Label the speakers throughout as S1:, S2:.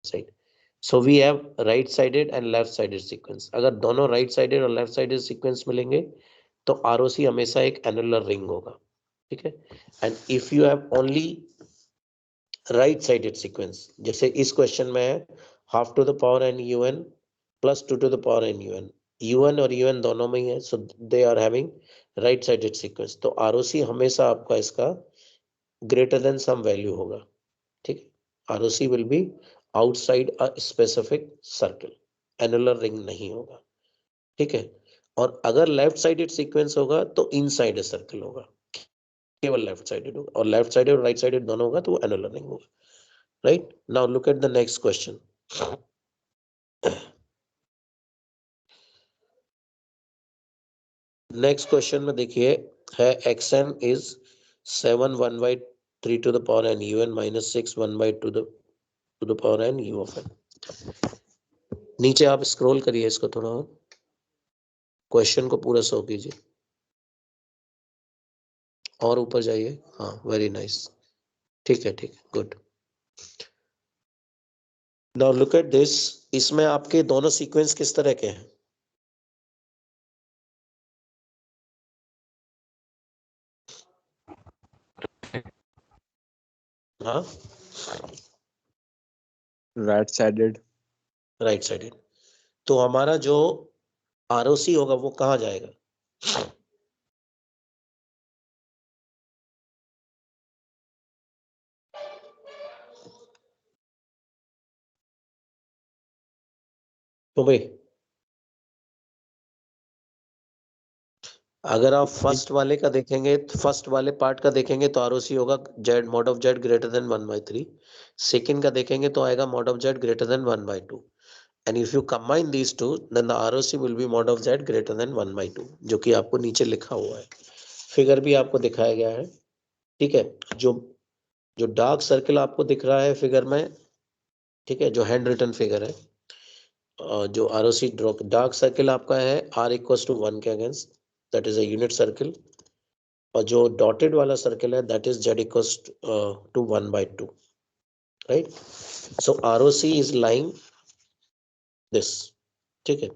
S1: Side. So we have right sided and left sided sequence. अगर दोनों right sided और left sided sequence मिलेंगे तो आरओसी हमेशा एक एनुलर रिंग होगा. ठीक है. And if you have only right sided sequence, जैसे इस क्वेश्चन में है half to the power n u n plus 2 to the power n u n और यू एन दोनों में ही है, so they are having right sided sequence. तो आरओसी हमेशा आपका इसका ग्रेटर देन सम वैल्यू होगा. ठीक है. ROC will B outside a specific circle, annular ring नहीं होगा. ठीक है. और अगर लेफ्ट साइडेड सीक्वेंस होगा तो इनसाइड अ सर्कल होगा, केवल लेफ्ट साइडेड होगा. और लेफ्ट साइडेड और राइट साइडेड दोनों होगा तो वो एनुलर रिंग होगा. Right. Now look at the next question. Next question में देखिए है xn is 7 1/3 to the power n un minus 6 1/2 to the power n u of n. नीचे आप स्क्रॉल करिए इसको थोड़ा और, क्वेश्चन को पूरा सॉल्व कीजिए और ऊपर जाइए. हाँ, वेरी नाइस. ठीक है, ठीक है, good. Now look at this. इसमें आपके दोनों सीक्वेंस किस तरह के हैं? हाँ,
S2: राइट साइडेड.
S1: Right sided. तो हमारा जो आरओसी होगा वो कहाँ जाएगा? तो भाई अगर आप फर्स्ट वाले का देखेंगे, फर्स्ट वाले पार्ट का देखेंगे तो आरओसी होगा z mod of z greater than 1/3. Second का देखेंगे तो आएगा mod of z greater than 1/2. And if you combine these two then the ROC will be mod of z greater than 1/2, जो कि आपको नीचे लिखा हुआ है. फिगर भी आपको दिखाया गया है. ठीक है. जो जो डार्क सर्कल आपको दिख रहा है फिगर में, ठीक है, जो हैंड रिटन फिगर है, जो आरओसी डार्क सर्कल आपका है r इक्वल्स टू 1 के against, that is a unit circle. और जो डॉटेड वाला सर्कल है that is z equals to 1/2. Right. So ROC is lying this. ठीक है.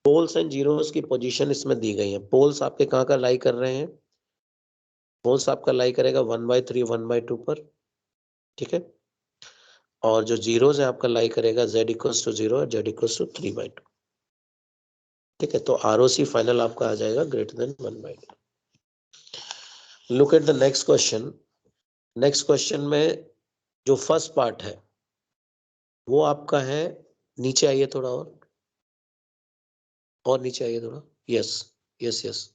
S1: पोल्स एंड जीरोस की पोजीशन इसमें दी गई है. पोल्स आपके कहाँ का लाई कर रहे हैं? पोल्स आपका लाई करेगा 1/3 1/2 पर. ठीक है. और जो जीरोस है आपका लाई करेगा z इक्वल्स टू 0 और z इक्वल्स टू 3/2. ठीक है. तो आरओसी फाइनल आपका आ जाएगा greater than 1/2. Look at the next question. Next question में जो फर्स्ट पार्ट है वो आपका है, नीचे आइए थोड़ा और नीचे आइए थोड़ा. Yes, yes, yes.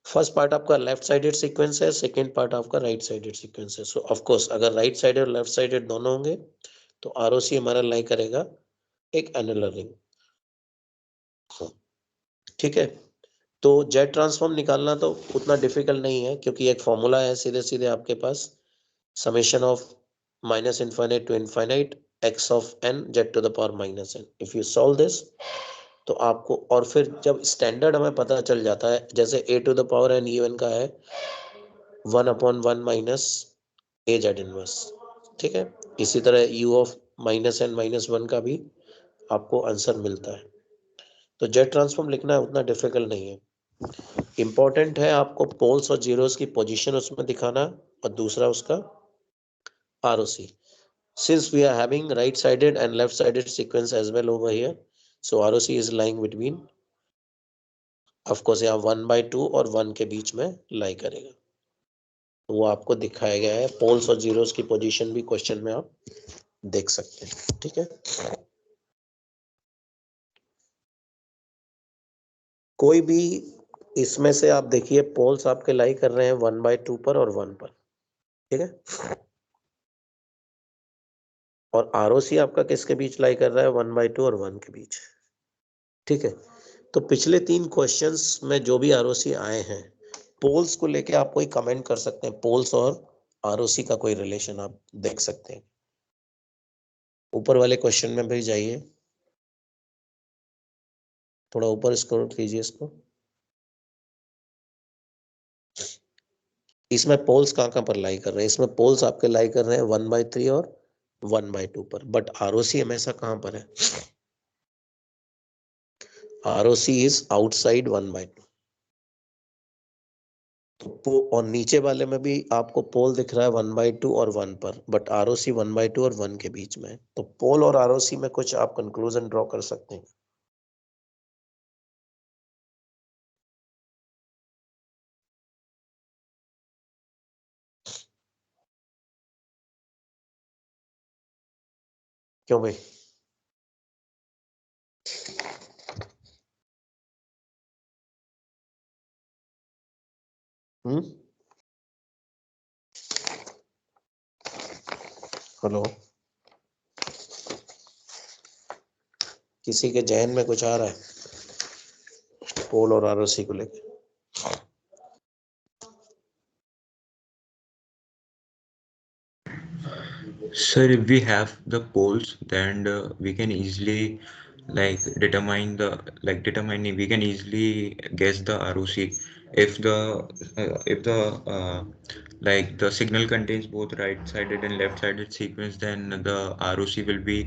S1: First part आपका लेफ्ट साइडेड सीक्वेंस है, सेकंड पार्ट आपका राइट साइडेड सीक्वेंस है. सो ऑफ कोर्स अगर राइट साइडेड और लेफ्ट साइडेड दोनों होंगे तो आरओसी हमारा लाई करेगा एक एनुलर रिंग. ठीक है. तो जेड ट्रांसफॉर्म निकालना तो उतना डिफिकल्ट नहीं है, क्योंकि एक फॉर्मूला है सीधे सीधे आपके पास, summation of minus infinite to infinite x of n z to the power minus n. If you solve this तो आपको, और फिर जब स्टैंडर्ड हमें पता चल जाता है, जैसे a to the power n u n का है 1/1 माइनस a z इनवर्स. ठीक है. इसी तरह u of minus n minus 1 का भी आपको आंसर मिलता है. तो जेड ट्रांसफॉर्म लिखना उतना डिफिकल्ट नहीं है. इंपॉर्टेंट है आपको पोल्स और जीरोस की पोजीशन उसमें दिखाना, और दूसरा उसका ROC. Since we are having right sided and left sided sequence as well over here, so ROC is lying between, of course यहाँ 1/2 और 1 के बीच में लाई करेगा. वो आपको दिखाया गया है. पोल्स और जीरोस की पोजीशन भी क्वेश्चन में आप देख सकते हैं. ठीक है. कोई भी इसमें से आप देखिए, पोल्स आपके लाई कर रहे हैं 1/2 पर और 1 पर. ठीक है. और आरओसी आपका किसके बीच लाई कर रहा है? 1/2 और 1 के बीच. ठीक है. तो पिछले 3 क्वेश्चंस में जो भी आरओसी आए हैं, पोल्स को लेके आप कोई कमेंट कर सकते हैं. पोल्स और आरओसी का कोई रिलेशन आप देख सकते हैं. ऊपर वाले क्वेश्चन में भी जाइए, थोड़ा ऊपर स्क्रॉल कीजिए इसको. इसमें पोल्स कहाँ कहाँ पर लाई कर रहे हैं? इसमें पोल्स आपके लाई कर रहे हैं 1/3 और 1/2 पर, बट आरओसी हमेशा कहां पर है? ROC is outside 1/2। तो और नीचे वाले में भी आपको पोल दिख रहा है 1/2 और 1 पर, बट आरओसी 1/2 और 1 के बीच में है। तो पोल और आरओसी में कुछ आप कंक्लूजन ड्रॉ कर सकते हैं। क्यों भाई? हेलो, किसी के जहन में कुछ आ रहा है पोल और आरओसी को लेकर?
S2: Sir, if we have the poles, then we can easily determine we can easily guess the ROC if the signal contains both right-sided and left-sided sequence, then the ROC will be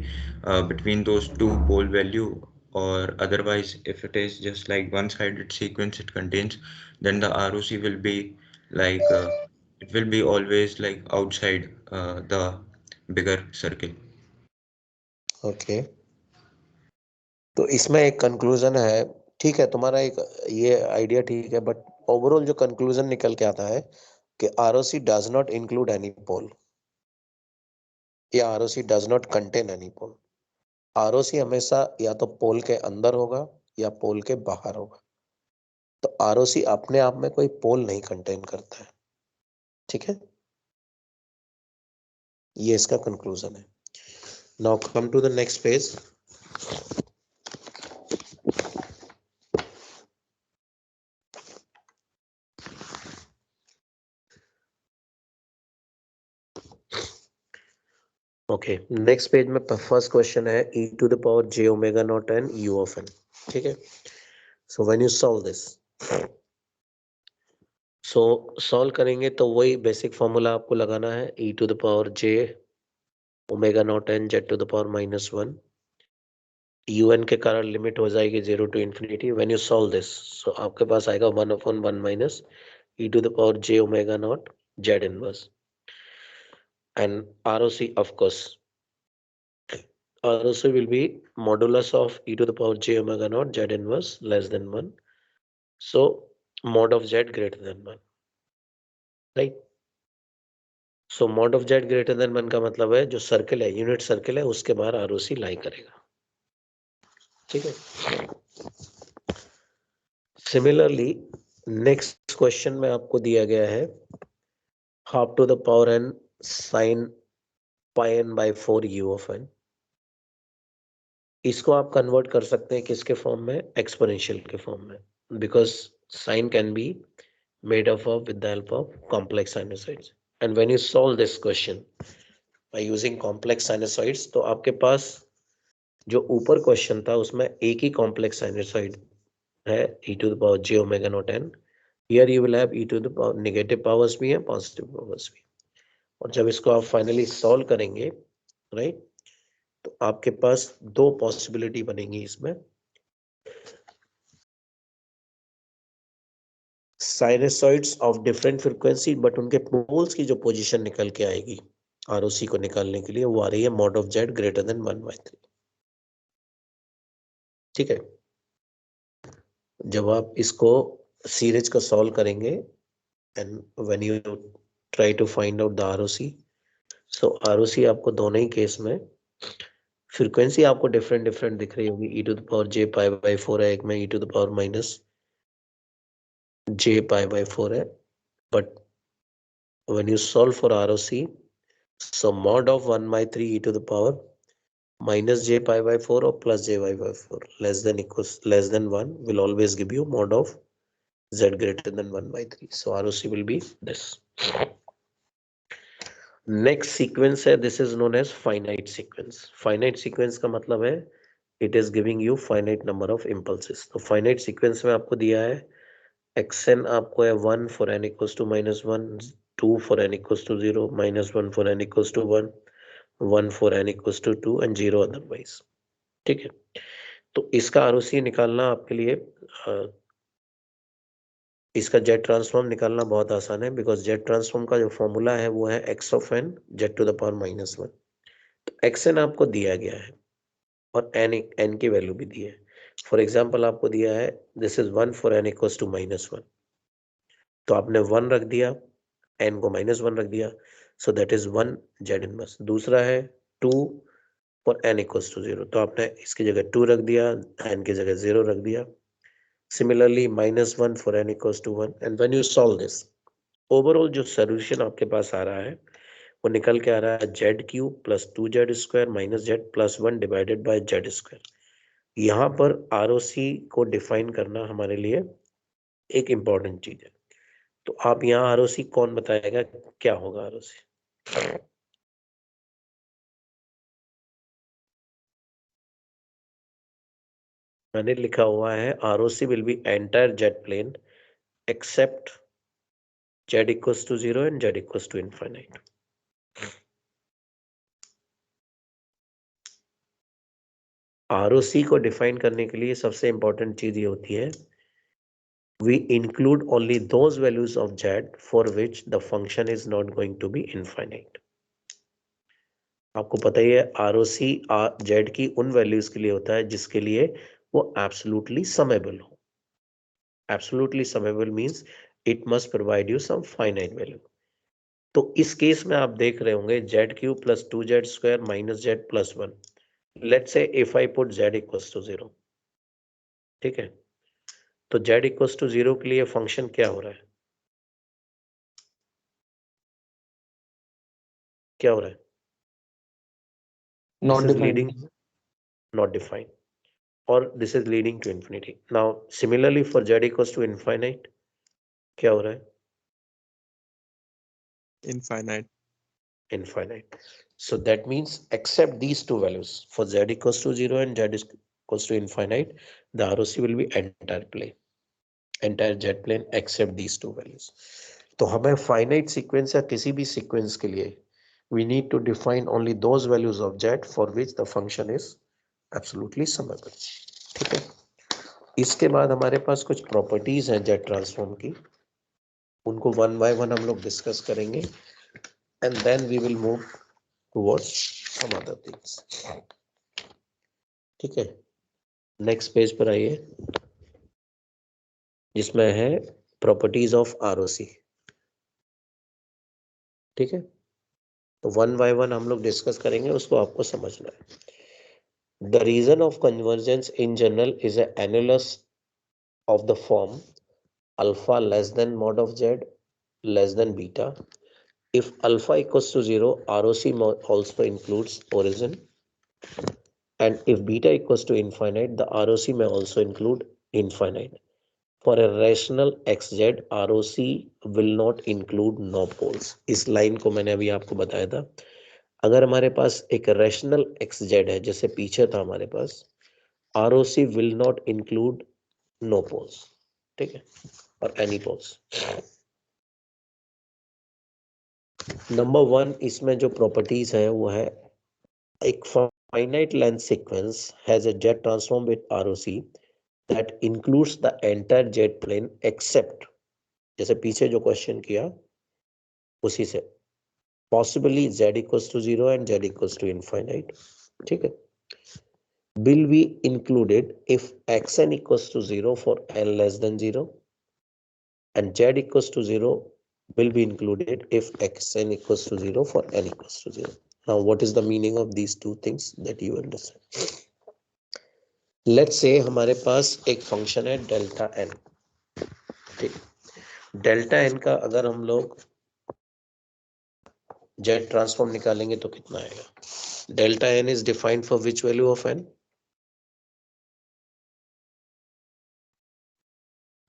S2: between those two pole value, or otherwise if it is just like one-sided sequence it contains, then the ROC will be like it will be always like outside the bigger circle.
S1: Okay, तो इसमें एक conclusion है। ठीक है, तुम्हारा एक ये idea ठीक है, बट ओवरऑल जो कंक्लूजन निकल के आता है कि ROC does not include any pole, या ROC does not contain any pole. ROC हमेशा या तो पोल के अंदर होगा या पोल के बाहर होगा। तो आरओसी अपने आप में कोई पोल नहीं कंटेन करता है। ठीक है, ये इसका कंक्लूजन है। Now come to the next page. Okay, next page में फर्स्ट क्वेश्चन है e to the power j omega naught n u of n। ठीक है, so when you solve this, so solve करेंगे तो वही बेसिक फॉर्मूला आपको लगाना है, e to the power j omega naught n z to the power -1। un के कारण लिमिट हो जाएगी 0 to infinity. When you solve this, so आपके पास आएगा 1/1 minus e to the power j omega naught z inverse, and ROC of course ROC will be modulus of e to the power j omega naught z inverse less than 1. So mod of z greater than 1, right? So mod of z greater than 1 का मतलब है जो circle है, unit circle है, उसके बाहर ROC लाई करेगा। ठीक है, सिमिलरली नेक्स्ट क्वेश्चन में आपको दिया गया है half to the power n sin pi n by 4 u of n। इसको आप कन्वर्ट कर सकते हैं किसके फॉर्म में? एक्सपोनेंशियल के फॉर्म में, because sign can be made up of with the help of complex sinusoids. And when you solve this question by using complex sinusoids, तो आपके पास जो ऊपर क्वेश्चन था उसमें एक ही कॉम्प्लेक्स साइनसॉइड है e to the power j omega naught n। Here you will have e to the power negative powers भी है, पॉजिटिव पावर्स भी। और जब इसको आप फाइनली सॉल्व करेंगे, राइट, तो आपके पास दो पॉसिबिलिटी बनेंगी इसमें, साइनसॉइड्स ऑफ डिफरेंट फ्रीक्वेंसी, बट उनके पोल्स की जो पोजीशन निकल के आएगी आरओसी को निकालने के लिए, वो आ रही है mod of z greater than 1/3। ठीक है, जब आप इसको सीरीज को सॉल्व करेंगे and when you try to find out the ROC, so ROC आपको दोनों ही केस में फ्रीक्वेंसी आपको डिफरेंट डिफरेंट दिख रही होगी। E to the power j pi by 4 है, एक में e to the power minus j pi by 4 है, but when you solve for ROC, so mod of 1/3 e to the power minus j pi by 4 or plus j pi by 4 less than 1 will always give you mod of z greater than 1/3. So ROC will be this. Next sequence है, this is known as finite sequence. Finite sequence का मतलब है it is giving you finite number of impulses. तो finite sequence में आपको दिया है xn, आपको है 1 for n equals to -1, 2 for n equals to 0, -1 for n equals to 1, 1 for n equals to 2 and 0 otherwise. ठीक है, तो इसका आरओसी निकालना आपके लिए इसका जेड ट्रांसफॉर्म निकालना बहुत आसान है, बिकॉज जेड ट्रांसफॉर्म का जो फॉर्मूला है वो है x of n z to the power -1। तो xn आपको दिया गया है और n की वैल्यू भी दी है। फॉर एग्जाम्पल आपको दिया है this is 1 for n equals to -1, तो आपने 1 रख दिया, n को -1 रख दिया, so that is 1 Z inverse. दूसरा है 2 फॉर n इक्वल्स टू 0, तो आपने इसकी जगह 2 रख दिया, n की जगह 0 रख दिया। Similarly -1 for n equals to 1, and when you solve this, overall जो सोल्यूशन आपके पास आ रहा है वो निकल के आ रहा है z³ plus 2z² minus z plus 1 divided by z²। यहाँ पर आरओसी को डिफाइन करना हमारे लिए एक इंपॉर्टेंट चीज है। तो आप यहाँ आरओसी कौन बताएगा क्या होगा आरओसी? मैंने लिखा हुआ है ROC will be entire jet plane except z equals to 0 and z equals to infinite. ROC को डिफाइन करने के लिए सबसे इंपॉर्टेंट चीज ये होती है we include only those values of z for which the function is not going to be infinite। आपको पता ही है आरओसी z की उन वैल्यूज के लिए होता है जिसके लिए वो एब्सोल्युटली समेबल हो। Absolutely summable means it must provide you some finite value. तो इस केस में आप देख रहे होंगे z³ plus 2z² minus z plus 1। Let's say if I put z equals to 0, ठीक है, तो z इक्वल्स टू 0 के लिए फंक्शन क्या हो रहा है? क्या हो रहा है?
S3: Not
S1: This is
S3: defined.
S1: leading, not defined, or this is leading to infinity. Now similarly for z equals to infinite, क्या हो रहा है?
S3: Infinite.
S1: Infinite. So that means except these two values, for z equals to 0 and z equals to infinite, the ROC will be entire plane, entire z plane except these two values. तो हमें finite sequence या किसी भी sequence के लिए we need to define only those values of z for which the function is absolutely summable। ठीक है, इसके बाद हमारे पास कुछ प्रॉपर्टीज हैं जेट ट्रांसफॉर्म की, उनको वन बाय वन हम लोग डिस्कस करेंगे and then we will move towards some other things. ठीक है, नेक्स्ट पेज पर आइए जिसमें है प्रॉपर्टीज ऑफ आरओसी। ठीक है, तो वन बाय वन हम लोग डिस्कस करेंगे, उसको आपको समझना है। The region of convergence in general is analysis of the form alpha less than mod of Z less than beta. If alpha equals to 0, ROC also includes origin, and if beta equals to infinite, the ROC may also include infinite. For a rational xz, ROC will not include no poles। इस line को मैंने अभी आपको बताया था। अगर हमारे पास एक रैशनल xz है, जैसे पीछे था हमारे पास, ROC will not include no poles, ठीक है, और any poles। नंबर 1 इसमें जो प्रॉपर्टीज है वो है एक finite length sequence has a jet transform with ROC that includes the entire jet plane except, जैसे पीछे जो क्वेश्चन किया उसी से, possibly z equals to 0 and z equals to infinite। ठीक है, will be included if xn equals to 0 for n less than 0 and z equals to 0 will be included if xn equals to 0 for n equals to 0। Now what is the meaning of these two things that you understand? Let's say हमारे पास एक function है delta N. ठीक, delta N का अगर हम लोग jet transform निकालेंगे तो कितना आएगा? Delta n is defined for which value of n?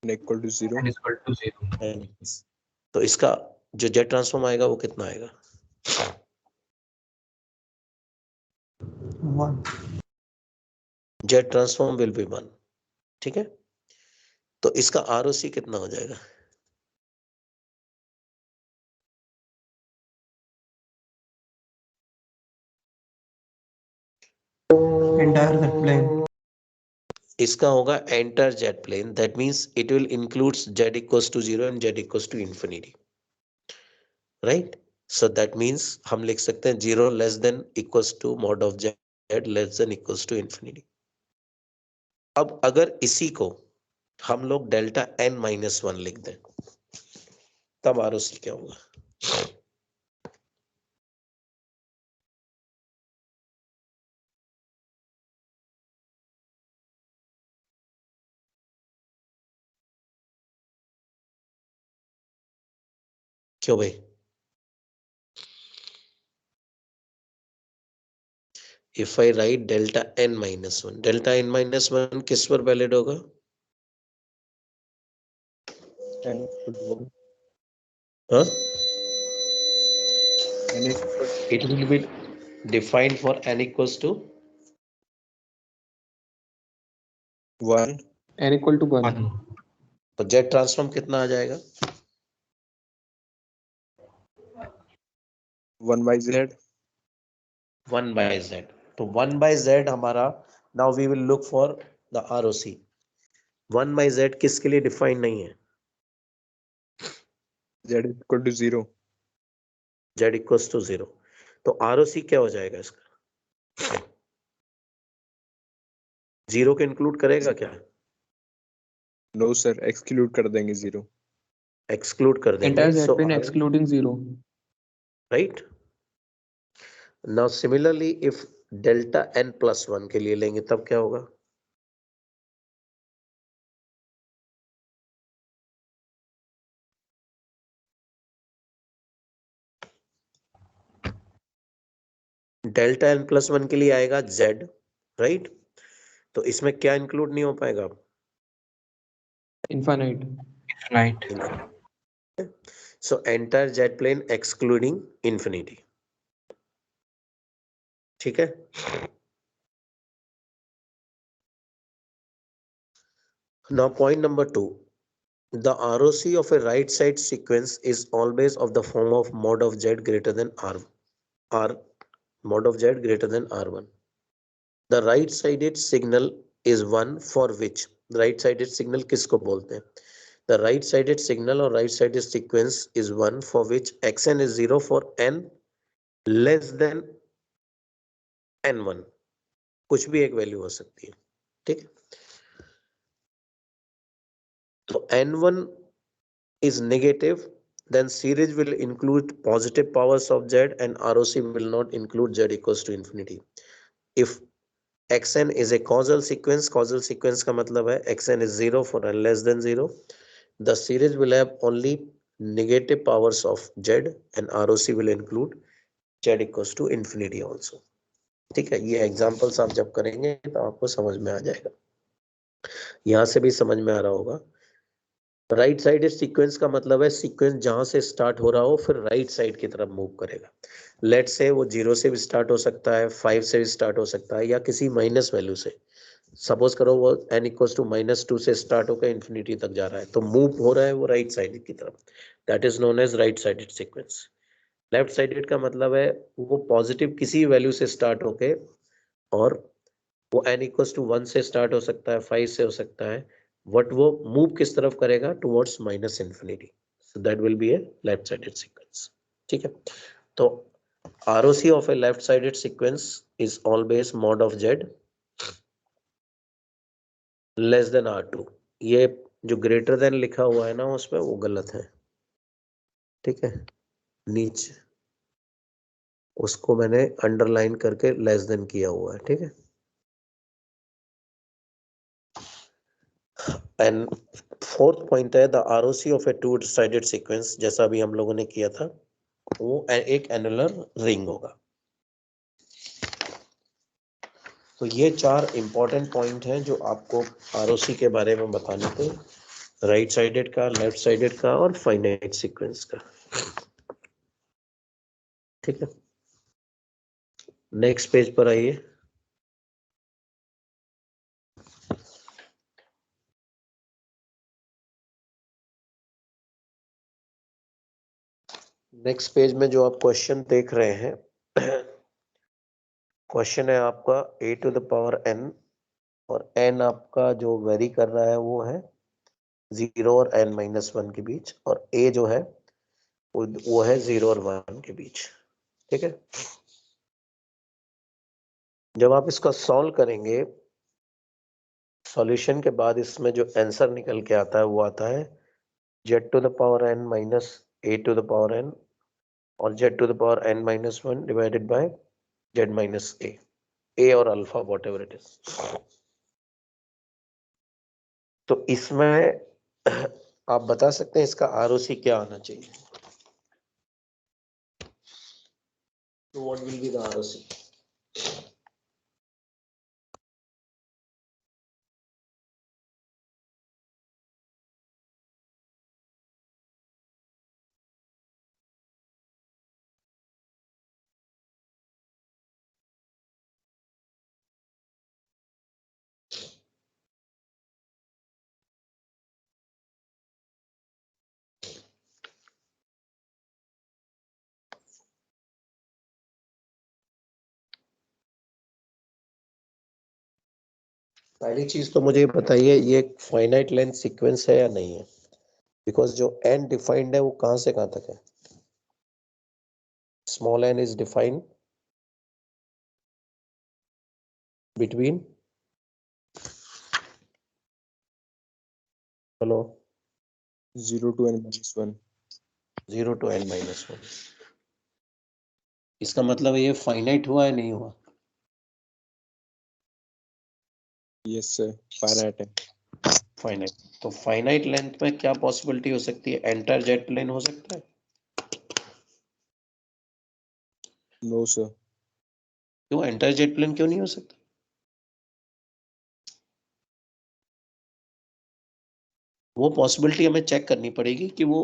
S3: Equal to 0.
S1: तो इसका जो जेट ट्रांसफॉर्म आएगा वो कितना आएगा?
S3: 1.
S1: Jet transform will be 1। ठीक है, तो इसका आरओसी कितना हो जाएगा?
S4: entire Z plane.
S1: इसका होगा entire Z plane, that means it will includes Z equals to 0 and Z equals to infinity, right? So that means हम लिख सकते हैं 0 less than equals to mod of Z less than equals to infinity. अब अगर इसी को हम लोग डेल्टा n माइनस 1 लिख दें तब आरओसी क्या होगा? क्यों भाई? If I write delta n minus 1, delta n minus 1 किस पर वैलिड होगा?
S3: n equal to 1.
S1: हाँ?
S3: n equal
S1: It will be defined for n equals to
S3: 1.
S5: n equal to 1.
S1: तो जेड ट्रांसफॉर्म कितना आ जाएगा?
S3: 1 by z.
S1: 1 by z। तो 1 by z हमारा, now we will look for the ROC. 1 by z किसके लिए define नहीं है?
S3: z is equal to 0.
S1: z equals to 0। तो आरओसी क्या हो जाएगा इसका? 0 को इंक्लूड करेगा क्या?
S3: No sir, exclude कर देंगे 0.
S1: एक्सक्लूड कर देंगे।
S5: Entire Z
S1: So
S5: plane excluding 0.
S1: right, now similarly if delta n plus 1 के लिए लेंगे तब क्या होगा? डेल्टा n प्लस 1 के लिए आएगा z, राइट? तो इसमें क्या इंक्लूड नहीं हो पाएगा?
S5: Infinite.
S1: So entire z plane excluding infinity, ठीक है? Now point number 2, the ROC of a right side sequence is always of the form of mod of z greater than r mod of z greater than r1. The right sided signal is one for which, right sided signal किसको बोलते हैं? The right sided signal or right sided sequence is one for which xn is 0 for n less than n1, कुछ भी एक value हो सकती है, ठीक है? तो n1 is negative, then series will include positive powers of z and ROC will not include z equals to infinity. If xn is a causal sequence का मतलब है xn is 0 for n less than 0, the series will have only negative powers of z and ROC will include z equals to infinity also, ठीक है? ये examples आप जब करेंगे तो आपको समझ में आ जाएगा, यहां से भी समझ में आ रहा होगा। राइट साइड सीक्वेंस का मतलब है सीक्वेंस जहां से स्टार्ट हो रहा हो फिर राइट साइड की तरफ मूव करेगा। लेट से वो 0 से भी स्टार्ट हो सकता है, 5 से भी स्टार्ट हो सकता है, या किसी माइनस वैल्यू से। सपोज करो वो n इक्वल्स टू -2 से स्टार्ट होकर इंफिनिटी तक जा रहा है, तो मूव हो रहा है वो राइट साइड की तरफ, that is known as right sided sequence. Left sided का मतलब है वो पॉजिटिव किसी वैल्यू से स्टार्ट होके, और वो n इक्वल्स टू 1 से स्टार्ट हो सकता है, 5 से हो सकता है, बट वो मूव किस तरफ करेगा? Towards minus infinity, so that will B A left sided sequence, ठीक है? तो ROC of A left sided sequence is always mod of z less than R2। ये जो ग्रेटर देन लिखा हुआ है ना उसमें वो गलत है, ठीक है? नीचे उसको मैंने अंडरलाइन करके लेस देन किया हुआ है, ठीक है? एंड फोर्थ पॉइंट है the ROC of A two sided sequence, जैसा अभी हम लोगों ने किया था, वो एक एनुलर रिंग होगा। तो ये 4 इंपॉर्टेंट पॉइंट हैं जो आपको ROC के बारे में बताने थे, राइट साइडेड का, लेफ्ट साइडेड का और फाइनाइट सीक्वेंस का, ठीक है? नेक्स्ट पेज पर आइए। नेक्स्ट पेज में जो आप क्वेश्चन देख रहे हैं, क्वेश्चन है आपका a to the power n और n आपका जो वेरी कर रहा है वो है 0 और n-1 के बीच, और a जो है वो है 0 और 1 के बीच। ठीक है, जब आप इसका सॉल्व करेंगे, सॉल्यूशन के बाद इसमें जो आंसर निकल के आता है वो आता है z to the power n minus a to the power n और z to the power n-1 divided by z minus a और alpha what ever it is. तो इसमें आप बता सकते हैं इसका आरओसी क्या आना चाहिए? तो what will be the ROC? पहली चीज तो मुझे बताइए ये फाइनाइट लेंथ सीक्वेंस है या नहीं है, बिकॉज जो n डिफाइंड है वो कहां से कहां तक है? Small n is defined between, hello,
S3: 0 to n-1।
S1: 0 to n-1। इसका मतलब ये फाइनाइट हुआ है नहीं हुआ?
S3: यस सर, फाइनाइट है।
S1: फाइनाइट। तो फाइनाइट लेंथ में क्या पॉसिबिलिटी हो सकती है? एंटायर जेट प्लेन हो सकता है?
S3: No sir.
S1: क्यों एंटायर जेट प्लेन क्यों नहीं हो सकता? वो पॉसिबिलिटी हमें चेक करनी पड़ेगी कि वो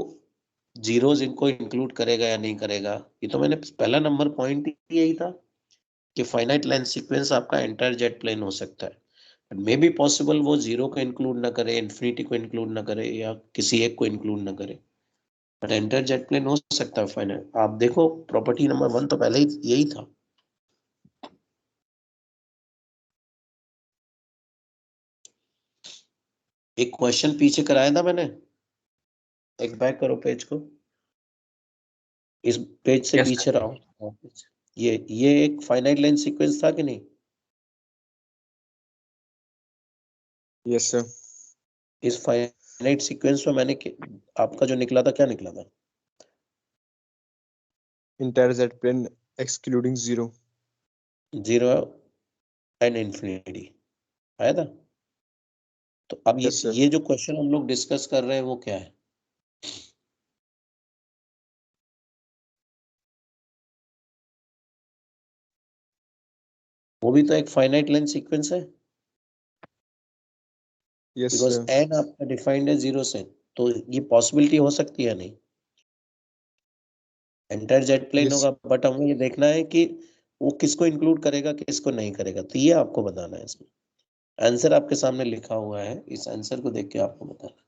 S1: जीरोज इनको इंक्लूड करेगा या नहीं करेगा। ये तो मैंने पहला नंबर पॉइंट ही यही था कि फाइनाइट लेंथ सीक्वेंस आपका एंटायर जेट प्लेन हो सकता है। मे बी पॉसिबल वो जीरो को इंक्लूड ना करे, इन्फिनिटी को इंक्लूड ना करे, या किसी एक को इंक्लूड ना करे, बट एंटायर जेट प्लेन हो सकता है फाइनाइट। आप देखो प्रॉपर्टी नंबर 1 तो पहले ही यही था। एक क्वेश्चन पीछे कराया था मैंने, एक बैक करो पेज को, इस पेज से
S2: Yes,
S1: पीछे रहो। ये एक फाइनाइट लेंथ सीक्वेंस था कि नहीं?
S3: Yes sir.
S1: इस फाइनाइट सीक्वेंस में मैंने आपका जो निकला था क्या निकला था?
S3: Entire Z plane excluding 0।
S1: 0 and infinity आया था। तो अब
S3: यस सर।
S1: ये जो क्वेश्चन हम लोग डिस्कस कर रहे हैं वो क्या है? वो भी तो एक फाइनाइट लेंथ सीक्वेंस है,
S3: यस
S1: बिकॉज
S3: सर।
S1: एन आपका डिफाइंड है 0 से। तो ये पॉसिबिलिटी हो सकती है नहीं, एंटायर जेट प्लेन
S3: यस
S1: होगा, बट हमें ये देखना है कि वो किसको इंक्लूड करेगा किसको नहीं करेगा। तो ये आपको बताना है। इसमें आंसर आपके सामने लिखा हुआ है, इस आंसर को देख के आपको बताना है।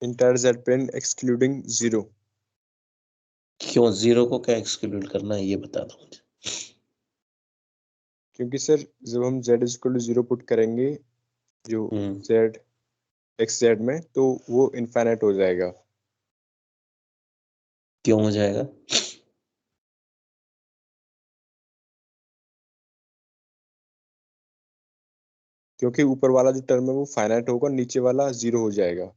S3: Entire Z plane excluding 0।
S1: क्यों 0 को क्या एक्सक्लूड करना है ये बता दो मुझे।
S3: क्योंकि सर जब हम z इक्वल टू 0 पुट करेंगे जो z एक्स जेड में, तो वो इनफाइनाइट हो जाएगा।
S1: क्यों हो जाएगा?
S3: क्योंकि ऊपर वाला जो टर्म है वो फाइनाइट होगा, नीचे वाला 0 हो जाएगा।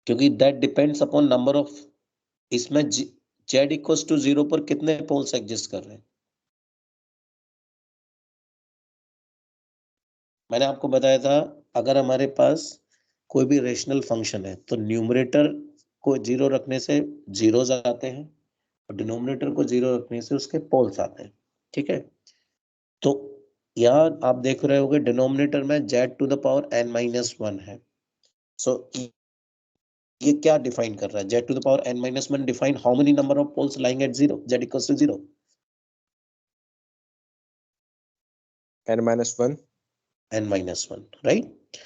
S1: क्योंकि that depends upon number of, इसमें z इक्वल्स टू 0 पर कितने पोल्स एग्जिस्ट कर रहे हैं? मैंने आपको बताया था अगर हमारे पास कोई भी रेशनल फंक्शन है तो न्यूमरेटर को 0 रखने से जीरोज आते हैं और डिनोमिनेटर को 0 रखने से उसके पोल्स आते हैं। ठीक है, तो यहाँ आप देख रहे होगे डिनोमिनेटर में z to the power n-1 है सो ये क्या डिफाइन कर रहा है? z to the power n minus 1 define how many number of poles lying at 0, z equals to 0,
S3: n minus 1,
S1: n minus 1, right?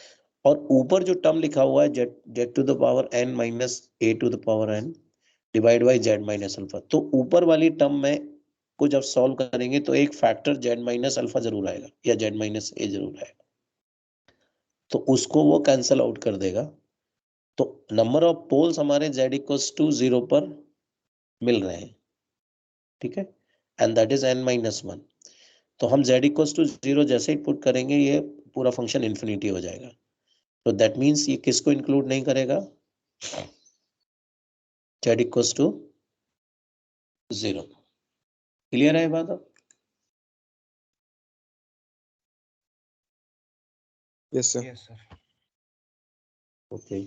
S1: और ऊपर जो टर्म लिखा हुआ है z to the power n minus a to the power n divide by z minus alpha, तो ऊपर वाली term में को जब सॉल्व करेंगे तो एक फैक्टर z माइनस अल्फा जरूर आएगा या z माइनस a जरूर आएगा, तो उसको वो कैंसल आउट कर देगा। तो नंबर ऑफ पोल्स हमारे z इक्वल्स टू 0 पर मिल रहे हैं, ठीक है, and that is n minus 1। तो हम z इक्वल्स टू 0 जैसे ही पुट करेंगे ये पूरा फंक्शन इन्फिनिटी हो जाएगा। तो दैट मीन्स ये किसको इंक्लूड नहीं करेगा? z equals to 0। क्लियर है बात अब?
S3: yes sir.
S2: Yes, sir.
S1: Okay,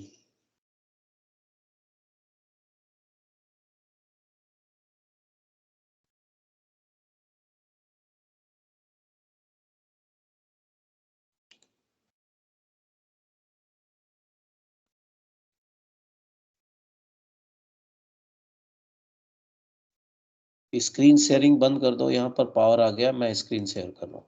S1: screen sharing बंद कर दो, यहाँ पर पावर आ गया, मैं स्क्रीन शेयर कर रहा हूँ।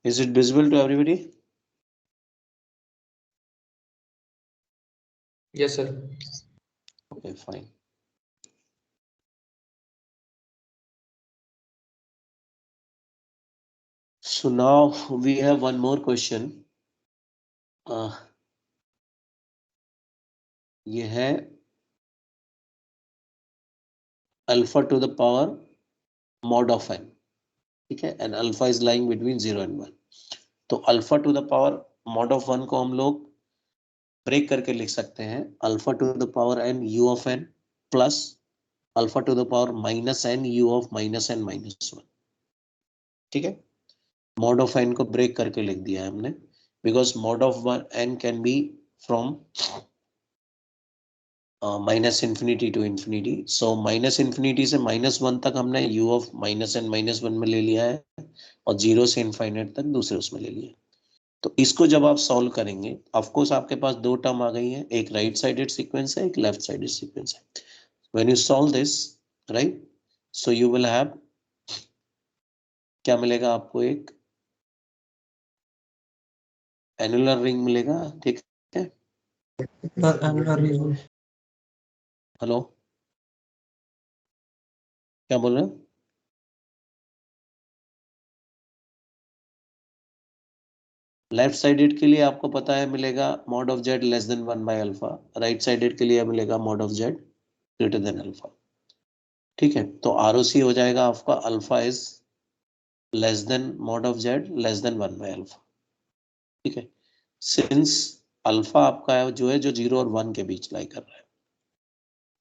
S1: Is it visible to everybody?
S5: Yes, sir.
S1: Okay, fine. So now we have one more question. ये है alpha to the power mod of n, ठीक है, and alpha is lying between 0 and 1। तो alpha to the power mod of 1 को हम लोग break करके लिख सकते हैं alpha to the power n u of n plus alpha to the power minus n u of minus n minus 1, ठीक है। mod of n को ब्रेक करके लिख दिया है हमने, because mod of n can be from minus infinity to infinity. So minus infinity से minus 1 तक हमने u of minus n minus 1 में ले लिया है और 0 से इनफाइनाइट तक दूसरे उसमें ले लिया। तो इसको जब आप सॉल्व करेंगे, ऑफ कोर्स आपके पास दो टर्म आ गई है, एक राइट साइडेड सीक्वेंस है, एक लेफ्ट साइडेड सीक्वेंस है। When you solve this, right, so you will have, क्या मिलेगा आपको? एक एनुलर रिंग मिलेगा, ठीक है। हेलो, क्या बोल रहे हैं? लेफ्ट साइडेड के लिए आपको पता है मिलेगा mod of z less than 1 by alpha, right sided के लिए मिलेगा mod of z greater than alpha, ठीक है। तो ROC हो जाएगा आपका alpha is less than mod of z less than 1 by alpha, ठीक है। सिंस अल्फा आपका है जो 0 और 1 के बीच लाई कर रहा है,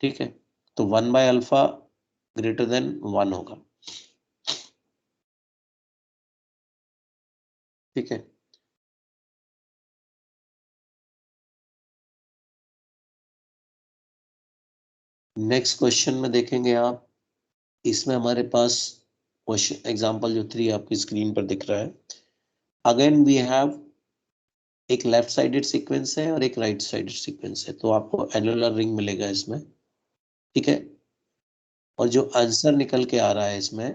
S1: ठीक है, तो 1 बाय अल्फा ग्रेटर देन 1 होगा, ठीक है। नेक्स्ट क्वेश्चन में देखेंगे आप, इसमें हमारे पास क्वेश्चन एग्जांपल जो 3 आपकी स्क्रीन पर दिख रहा है। अगेन वी हैव एक लेफ्ट साइडेड सीक्वेंस है और एक राइट साइडेड सीक्वेंस है, तो आपको एनुलर रिंग मिलेगा इसमें, ठीक है। और जो आंसर निकल के आ रहा है इसमें,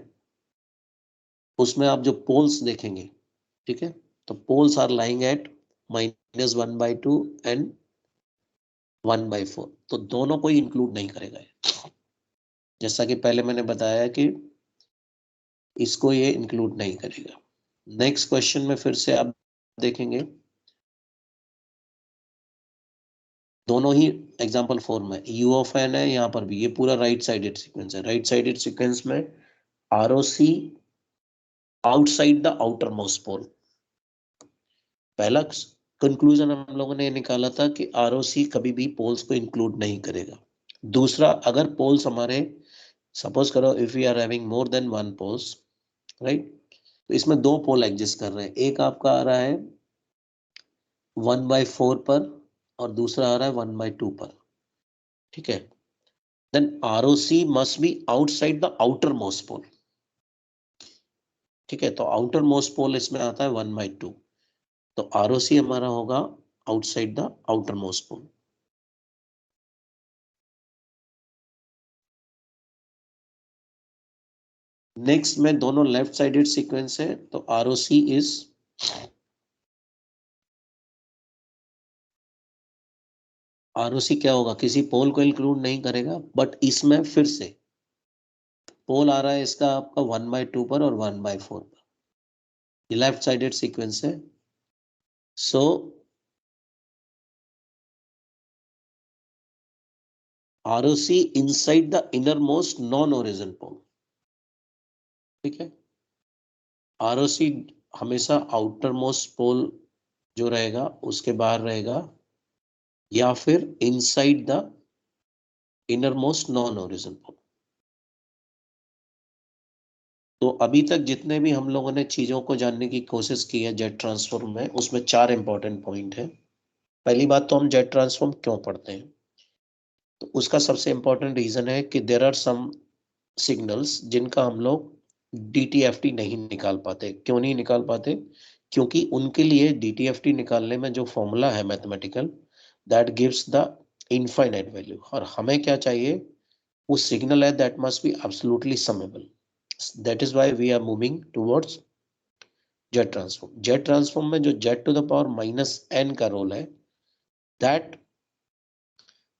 S1: उसमें आप जो पोल्स देखेंगे, ठीक है, तो poles are lying at -1/2 and 1/4, तो दोनों को ही इंक्लूड नहीं करेगा ये। जैसा कि पहले मैंने बताया कि इसको ये इंक्लूड नहीं करेगा। नेक्स्ट क्वेश्चन में फिर से आप देखेंगे, दोनों ही एग्जांपल 4 में u ऑफ n है, यहाँ पर भी ये पूरा राइट साइडेड सीक्वेंस है। राइट साइडेड सीक्वेंस में ROC outside the outer most pole. पहला कंक्लूजन हम लोगों ने निकाला था कि ROC कभी भी पोल्स को इंक्लूड नहीं करेगा, दूसरा, अगर पोल्स हमारे, सपोज करो if we are having more than 1 poles, right, तो इसमें 2 पोल एग्जिस्ट कर रहे हैं, एक आपका आ रहा है 1/4 पर और दूसरा आ रहा है 1/2 पर, ठीक है, then ROC must be outside the outermost pole, ठीक है, तो outermost pole इसमें आता है 1/2, तो ROC हमारा होगा outside the outermost pole. Next में दोनों लेफ्ट साइडेड सीक्वेंस है, तो ROC इज ROC क्या होगा, किसी पोल को इंक्लूड नहीं करेगा, बट इसमें फिर से पोल आ रहा है इसका आपका 1/2 पर और 1/4 पर, ये लेफ्ट साइडेड सीक्वेंस है, so ROC inside the inner most non origin pole, ठीक है, ROC हमेशा आउटर मोस्ट पोल जो रहेगा उसके बाहर रहेगा, या फिर inside the inner most non origin pole. तो अभी तक जितने भी हम लोगों ने चीजों को जानने की कोशिश की है जेट ट्रांसफॉर्म में, उसमें 4 इंपॉर्टेंट पॉइंट है। पहली बात तो हम जेट ट्रांसफॉर्म क्यों पढ़ते हैं, तो उसका सबसे इंपॉर्टेंट रीजन है कि देयर आर सम सिग्नल्स जिनका हम लोग DTFT नहीं निकाल पाते। क्यों नहीं निकाल पाते, क्योंकि उनके लिए DTFT निकालने में जो फॉर्मूला है mathematical, that gives the infinite value, और हमें क्या चाहिए, वो सिग्नल है that must be absolutely summable, that is why we are moving towards z transform. Z transform में जो z to the power -n का रोल है, that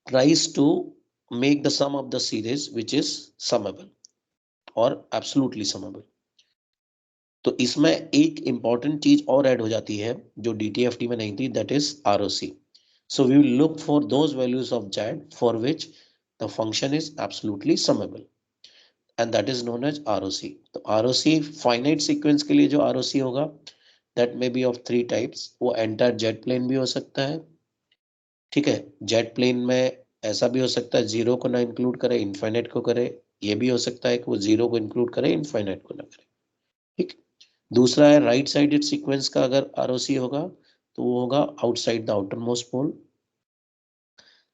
S1: tries to make the sum of the series which is summable और absolutely समेबल। तो इसमें एक important चीज और ऐड हो जाती है जो DTFT में नहीं थी, that is ROC। So we will look for those values of z for which the function is absolutely summable, and that is known as ROC। तो ROC फाइनाइट सीक्वेंस के लिए जो ROC होगा, that may be of 3 types, वो entire jet plane भी हो सकता है, ठीक है, जेट प्लेन में ऐसा भी हो सकता है 0 को ना इंक्लूड करे इनफाइनाइट को करे, ये भी हो सकता है कि वो 0 को इंक्लूड करे इनफाइनाइट को ना करे, ठीक। दूसरा है राइट साइडेड सीक्वेंस का अगर ROC होगा तो वो होगा outside the outer most pole,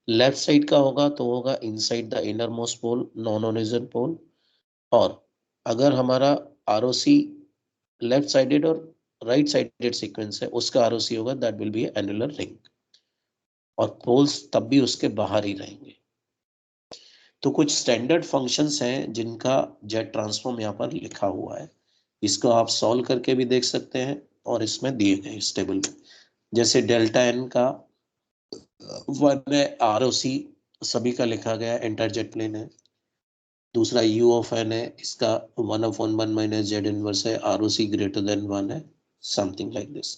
S1: left side का होगा तो होगा inside the inner most pole non origin pole, और अगर हमारा ROC लेफ्ट साइडेड और राइट साइडेड सीक्वेंस है उसका ROC होगा that will be annular ring, और पोल्स तब भी उसके बाहर ही रहेंगे। तो कुछ स्टैंडर्ड फंक्शंस हैं जिनका जेट ट्रांसफॉर्म यहाँ पर लिखा हुआ है, इसको आप सॉल्व करके भी देख सकते हैं और इसमें दिए गए इस टेबल में, जैसे डेल्टा n का 1 है, ROC सभी का लिखा गया है, एंटायर जेट प्लेन है। दूसरा U ऑफ n है, इसका 1/1 - z इनवर्स है, ROC ग्रेटर देन 1 है, समथिंग लाइक दिस।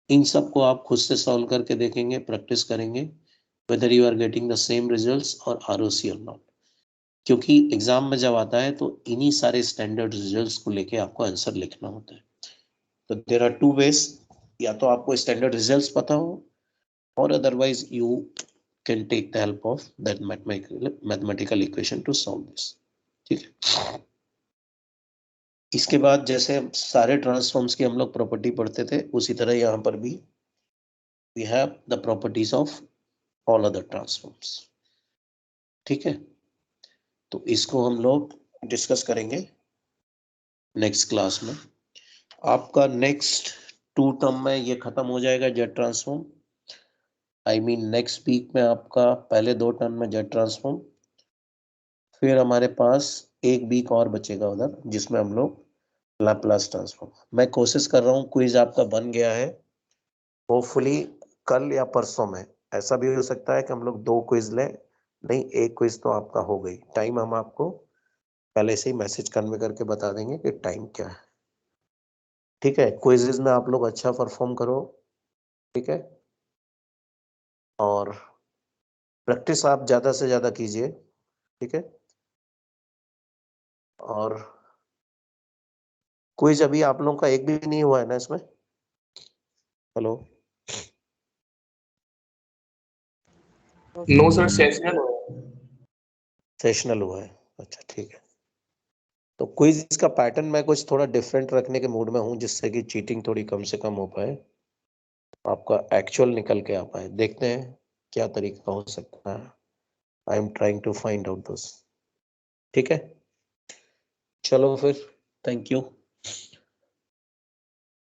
S1: इन सब को आप खुद से सॉल्व करके देखेंगे, प्रैक्टिस करेंगे, whether you are getting the same results or ROC or not, क्योंकि एग्जाम में जब आता है तो इन्हीं सारे स्टैंडर्ड रिजल्ट्स को लेके आपको आंसर लिखना होता है। तो देयर आर 2 वेज, या तो आपको स्टैंडर्ड रिजल्ट्स पता हो और otherwise you can take the help of that mathematical equation to solve this, ठीक है। इसके बाद जैसे सारे ट्रांसफॉर्म्स की हम लोग प्रॉपर्टी पढ़ते थे, उसी तरह यहाँ पर भी we have the properties of all other transforms, ठीक है। तो इसको हम लोग डिस्कस करेंगे नेक्स्ट क्लास में। आपका नेक्स्ट 2 टर्म में ये खत्म हो जाएगा Z transform, I mean next week में आपका पहले 2 टर्म में जेट ट्रांसफॉर्म, फिर हमारे पास 1 वीक और बचेगा उधर जिसमें हम लोग लैप्लास ट्रांसफॉर्म। मैं कोशिश कर रहा हूँ क्विज आपका बन गया है, होपफुली कल या परसों में, ऐसा भी हो सकता है कि हम लोग 2 क्विज लें, नहीं 1 क्विज तो आपका हो गई। टाइम हम आपको पहले से ही मैसेज कन्वे करके बता देंगे कि टाइम क्या है, ठीक है। क्विज़ेस में आप लोग अच्छा परफॉर्म करो, ठीक है, और प्रैक्टिस आप ज़्यादा से ज़्यादा कीजिए, ठीक है। और क्विज अभी आप लोगों का एक भी नहीं हुआ है ना इसमें, hello?
S5: No sir, sessional
S1: sessional हुआ है, अच्छा ठीक है। तो क्विज का पैटर्न मैं कुछ थोड़ा डिफरेंट रखने के मूड में हूँ, जिससे कि चीटिंग थोड़ी कम से कम हो पाए, आपका एक्चुअल निकल के आ पाए। देखते हैं क्या तरीका हो सकता है। I am trying to find out this. ठीक है, चलो फिर, थैंक यू।